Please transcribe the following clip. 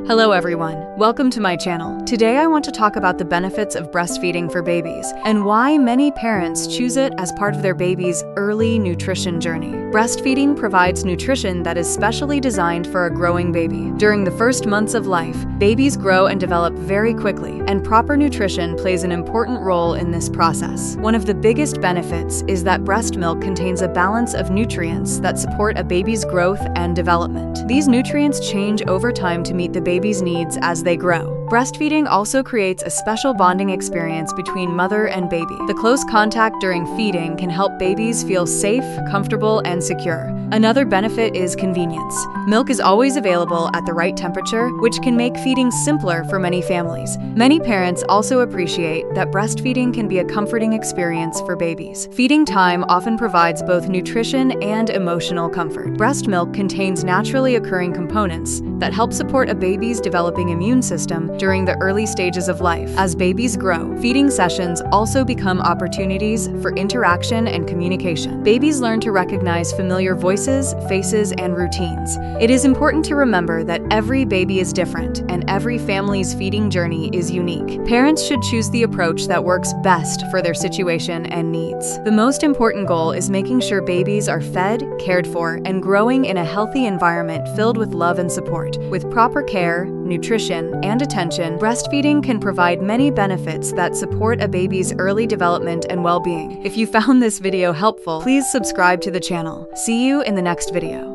Hello everyone, welcome to my channel. Today I want to talk about the benefits of breastfeeding for babies and why many parents choose it as part of their baby's early nutrition journey. Breastfeeding provides nutrition that is specially designed for a growing baby. During the first months of life, babies grow and develop very quickly, and proper nutrition plays an important role in this process. One of the biggest benefits is that breast milk contains a balance of nutrients that support a baby's growth and development. These nutrients change over time to meet the baby's needs as they grow. Breastfeeding also creates a special bonding experience between mother and baby. The close contact during feeding can help babies feel safe, comfortable, and secure. Another benefit is convenience. Milk is always available at the right temperature, which can make feeding simpler for many families. Many parents also appreciate that breastfeeding can be a comforting experience for babies. Feeding time often provides both nutrition and emotional comfort. Breast milk contains naturally occurring components that help support a baby's developing immune system during the early stages of life. As babies grow, feeding sessions also become opportunities for interaction and communication. Babies learn to recognize familiar voices, faces, and routines. It is important to remember that every baby is different and every family's feeding journey is unique. Parents should choose the approach that works best for their situation and needs. The most important goal is making sure babies are fed, cared for, and growing in a healthy environment filled with love and support. With proper care, nutrition, and attention, breastfeeding can provide many benefits that support a baby's early development and well-being. If you found this video helpful, please subscribe to the channel. See you in the next video.